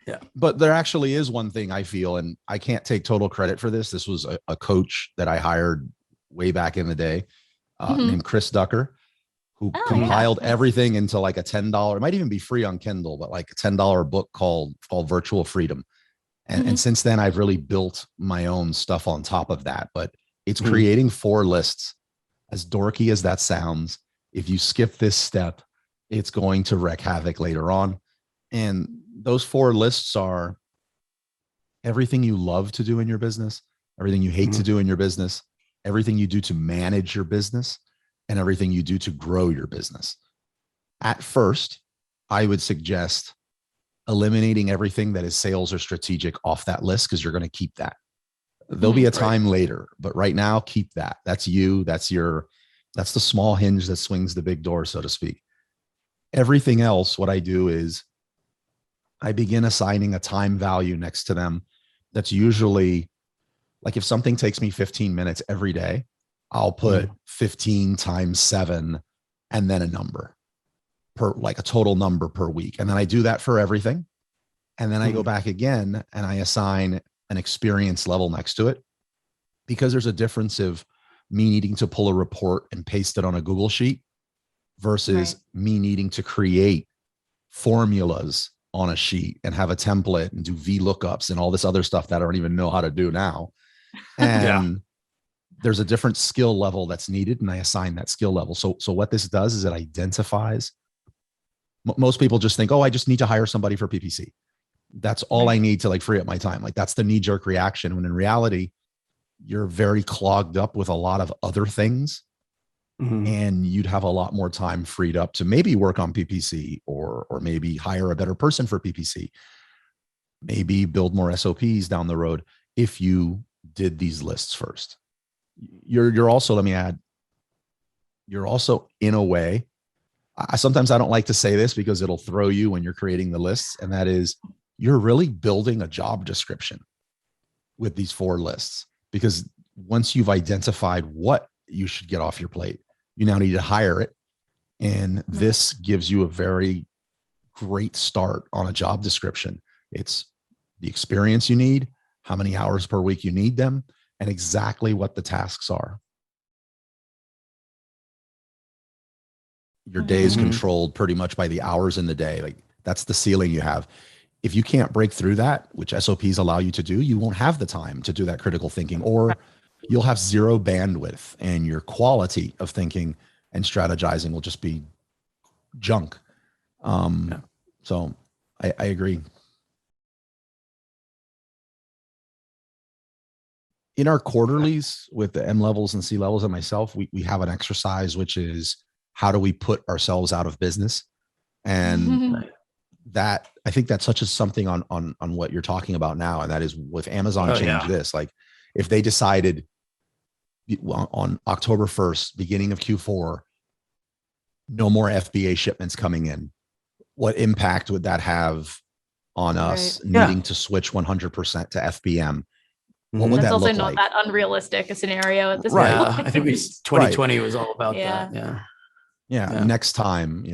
Yeah. But there actually is one thing I feel, and I can't take total credit for this. This was a coach that I hired way back in the day, named Chris Ducker, who compiled everything into like a $10, it might even be free on Kindle, but like a $10 book called Virtual Freedom. And since then, I've really built my own stuff on top of that. But it's creating 4 lists. As dorky as that sounds, if you skip this step, it's going to wreak havoc later on. And those 4 lists are everything you love to do in your business, everything you hate to do in your business, everything you do to manage your business, and everything you do to grow your business. At first, I would suggest eliminating everything that is sales or strategic off that list, because you're going to keep that. There'll be a time later, but right now, keep that. That's you. That's the small hinge that swings the big door, so to speak. Everything else, what I do is I begin assigning a time value next to them. That's usually like if something takes me 15 minutes every day, I'll put 15 times 7 and then a number per, like a total number per week. And then I do that for everything. And then I go back again and I assign an experience level next to it, because there's a difference of me needing to pull a report and paste it on a Google sheet versus me needing to create formulas on a sheet and have a template and do VLOOKUPs and all this other stuff that I don't even know how to do now. And there's a different skill level that's needed, and I assign that skill level. So what this does is it identifies. Most people just think, oh, I just need to hire somebody for PPC. That's all I need to like free up my time. Like that's the knee-jerk reaction, when in reality, you're very clogged up with a lot of other things, and you'd have a lot more time freed up to maybe work on PPC, or maybe hire a better person for PPC, maybe build more SOPs down the road if you did these lists first. You're also, let me add, you're also, in a way, sometimes I don't like to say this because it'll throw you when you're creating the lists, and that is you're really building a job description with these 4 lists, because once you've identified what you should get off your plate, you now need to hire it. And this gives you a very great start on a job description. It's the experience you need, how many hours per week you need them, and exactly what the tasks are. Your day is controlled pretty much by the hours in the day. Like that's the ceiling you have. If you can't break through that, which SOPs allow you to do, you won't have the time to do that critical thinking, or you'll have 0 bandwidth, and your quality of thinking and strategizing will just be junk. So I agree. In our quarterlies with the M levels and C levels and myself, we have an exercise, which is how do we put ourselves out of business? And that, I think that touches something on what you're talking about now. And that is with Amazon this, like if they decided on October 1st, beginning of Q4, no more FBA shipments coming in, what impact would that have on us needing to switch 100% to FBM? What would That's that also look not like? that unrealistic a scenario at this Right. point. I think 2020 was all about that. Yeah. Next time,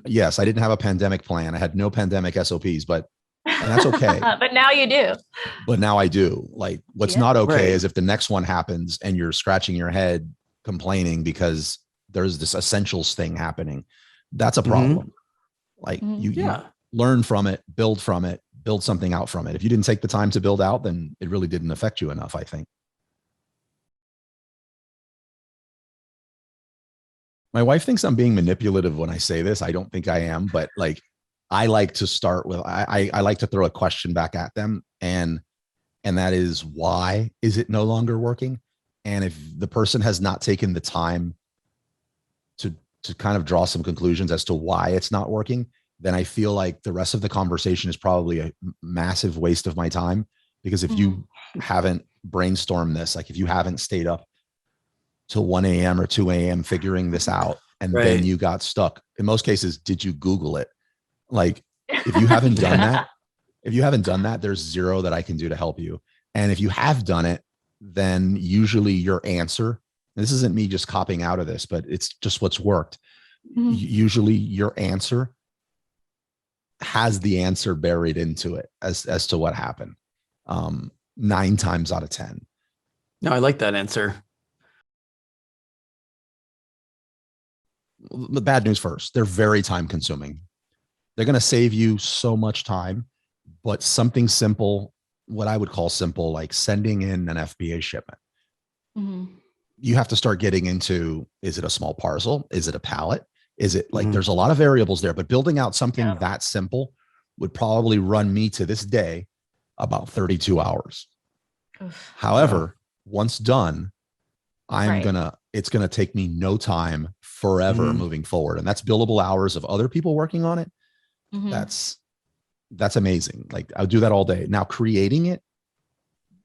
yes, I didn't have a pandemic plan. I had no pandemic SOPs, and that's okay. But now you do. But now I do. Like what's not okay is if the next one happens and you're scratching your head complaining because there's this essentials thing happening. That's a problem. Like you learn from it, build something out from it. If you didn't take the time to build out, then it really didn't affect you enough, I think. My wife thinks I'm being manipulative when I say this. I don't think I am, but like, I like to start with, I like to throw a question back at them. And that is, why is it no longer working? And if the person has not taken the time to kind of draw some conclusions as to why it's not working, then I feel like the rest of the conversation is probably a massive waste of my time. Because if you haven't brainstormed this, like if you haven't stayed up till 1 a.m. or 2 a.m. figuring this out, and then you got stuck, in most cases, did you Google it? Like if you haven't done that, there's 0 that I can do to help you. And if you have done it, then usually your answer, and this isn't me just copying out of this, but it's just what's worked. Usually your answer has the answer buried into it as to what happened. 9 times out of 10. No, I like that answer. The bad news first. They're very time consuming. They're going to save you so much time, but something simple, what I would call simple, like sending in an FBA shipment. You have to start getting into, is it a small parcel? Is it a pallet? Is it like, there's a lot of variables there, but building out something that simple would probably run me to this day about 32 hours. However, once done, it's going to take me no time forever moving forward. And that's billable hours of other people working on it. That's amazing. Like I'll do that all day. Now creating it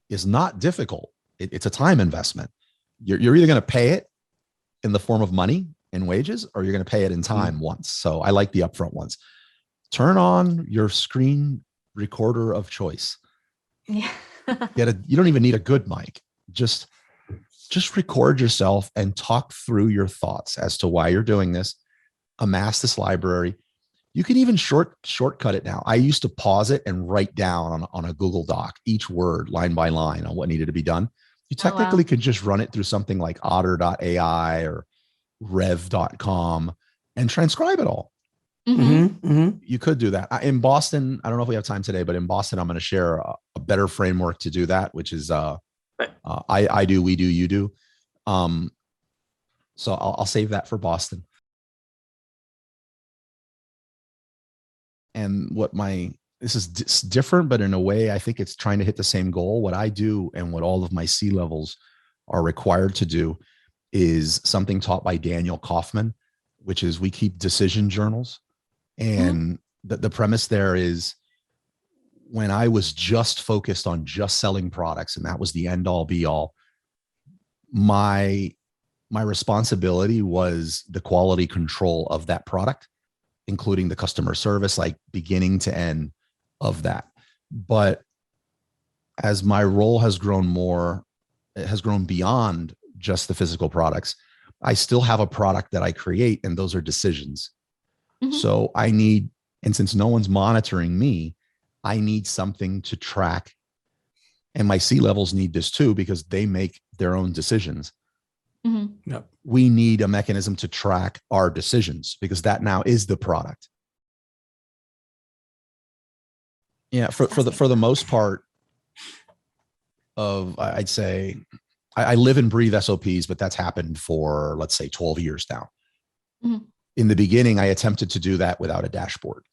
is not difficult. It's a time investment. You're either going to pay it in the form of money and wages, or you're going to pay it in time once. So I like the upfront ones. Turn on your screen recorder of choice. Yeah. You don't even need a good mic. Just record yourself and talk through your thoughts as to why you're doing this. Amass this library. You can even shortcut it now. I used to pause it and write down on a Google Doc each word line by line on what needed to be done. You technically could just run it through something like otter.ai or rev.com and transcribe it all. You could do that. In Boston, I don't know if we have time today, but in Boston, I'm going to share a better framework to do that, which is I do, we do, you do. So I'll save that for Boston. And this is different, but in a way, I think it's trying to hit the same goal. What I do and what all of my C levels are required to do is something taught by Daniel Kaufman, which is we keep decision journals. And the premise there is, when I was just focused on just selling products and that was the end all be all, my responsibility was the quality control of that product, including the customer service, like beginning to end of that. But as my role has grown it has grown beyond just the physical products. I still have a product that I create, and those are decisions. So and since no one's monitoring me, I need something to track. And my C levels need this too, because they make their own decisions. We need a mechanism to track our decisions, because that now is the product. Yeah. For the most part I'd say I live and breathe SOPs, but that's happened for, let's say, 12 years now. In the beginning, I attempted to do that without a dashboard.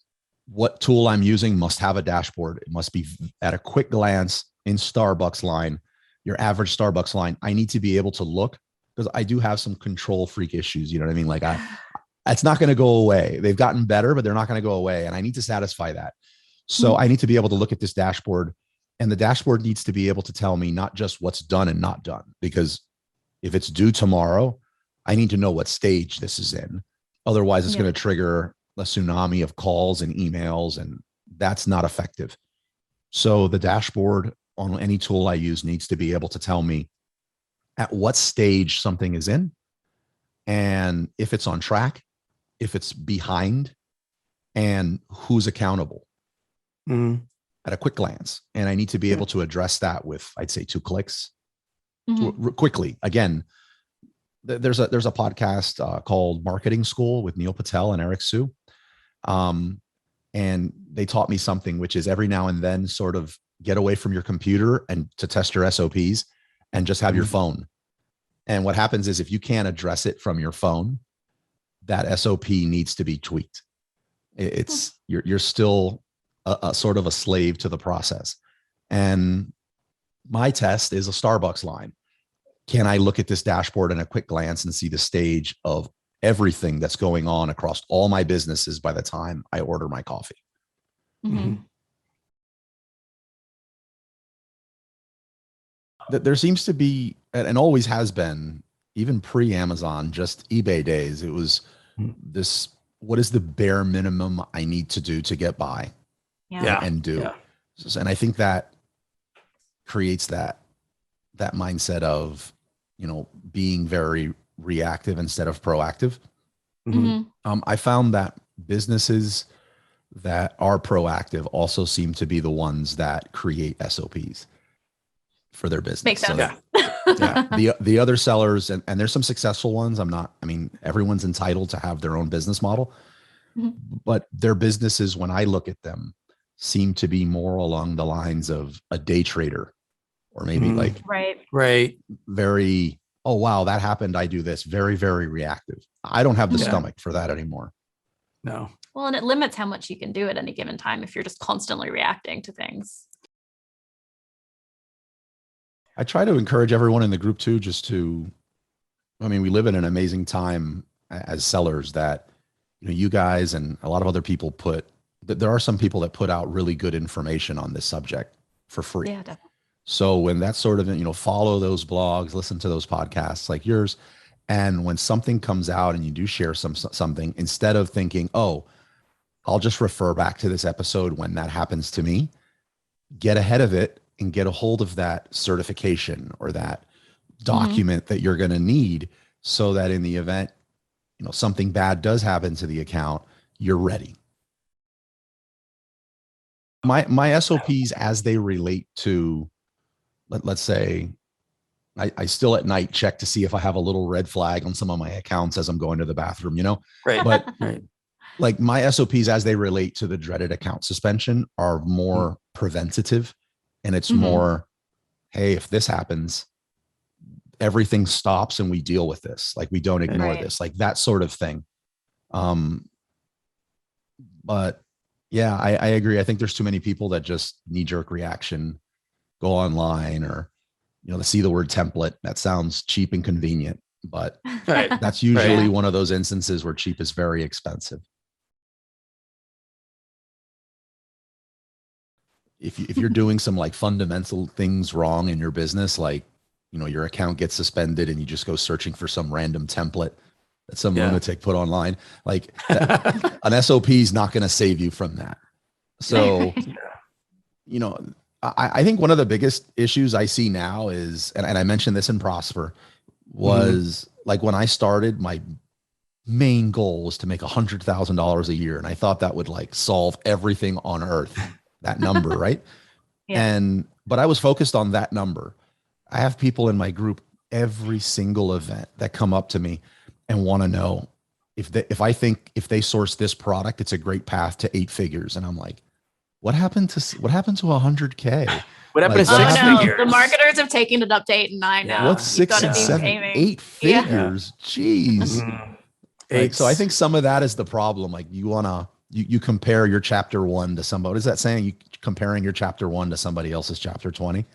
What tool I'm using must have a dashboard. It must be at a quick glance in Starbucks line, your average Starbucks line. I need to be able to look, because I do have some control freak issues. You know what I mean? Like it's not going to go away. They've gotten better, but they're not going to go away. And I need to satisfy that. So I need to be able to look at this dashboard, and the dashboard needs to be able to tell me not just what's done and not done, because if it's due tomorrow, I need to know what stage this is in. Otherwise, it's going to trigger a tsunami of calls and emails, and that's not effective. So the dashboard on any tool I use needs to be able to tell me at what stage something is in, and if it's on track, if it's behind, and who's accountable at a quick glance. And I need to be able to address that with, I'd say, 2 clicks quickly. Again, there's a podcast called Marketing School with Neil Patel and Eric Sue. And they taught me something, which is every now and then sort of get away from your computer and to test your SOPs and just have your phone. And what happens is, if you can't address it from your phone, that SOP needs to be tweaked. You're still a sort of a slave to the process. And my test is a Starbucks line. Can I look at this dashboard in a quick glance and see the stage of everything that's going on across all my businesses by the time I order my coffee? There seems to be, and always has been, even pre-Amazon, just eBay days, it was this, what is the bare minimum I need to do to get by and do? Yeah. And I think that creates that mindset of, being very reactive instead of proactive. I found that businesses that are proactive also seem to be the ones that create SOPs for their business. Makes sense. The other sellers, and there's some successful ones. Everyone's entitled to have their own business model, but their businesses, when I look at them, seem to be more along the lines of a day trader, or maybe like very, oh, wow, that happened, I do this. Very, very reactive. I don't have the stomach for that anymore. No. Well, and it limits how much you can do at any given time if you're just constantly reacting to things. I try to encourage everyone in the group too, we live in an amazing time as sellers that, you guys and a lot of other people there are some people that put out really good information on this subject for free. Yeah, definitely. So when that's sort of, follow those blogs, listen to those podcasts like yours. And when something comes out and you do share something, instead of thinking, oh, I'll just refer back to this episode when that happens to me, get ahead of it and get a hold of that certification or that document that you're going to need, so that in the event, something bad does happen to the account, you're ready. My SOPs as they relate to, let's say, I still at night check to see if I have a little red flag on some of my accounts as I'm going to the bathroom, Right. But like my SOPs as they relate to the dreaded account suspension are more preventative, and it's more, hey, if this happens, everything stops and we deal with this. Like, we don't ignore this, like that sort of thing. But yeah, I agree. I think there's too many people that just knee-jerk reaction, go online, or, to see the word template. That sounds cheap and convenient, but that's usually one of those instances where cheap is very expensive. If you're doing some like fundamental things wrong in your business, like, your account gets suspended and you just go searching for some random template that some lunatic put online, like an SOP is not going to save you from that. So, I think one of the biggest issues I see now is, and I mentioned this in Prosper, was like when I started, my main goal was to make $100,000 a year. And I thought that would like solve everything on earth, that number. Right. But I was focused on that number. I have people in my group every single event that come up to me and want to know if they source this product, it's a great path to 8 figures. And I'm like, what happened to 100K? What happened to Oh 6 no, figures? the marketers have taken it up to 8 and 9 now. What's 6 and 7, 8 figures? Jeez. Like, so I think some of that is the problem. Like, you compare your chapter 1 to somebody. What is that saying? You comparing your chapter 1 to somebody else's chapter 20.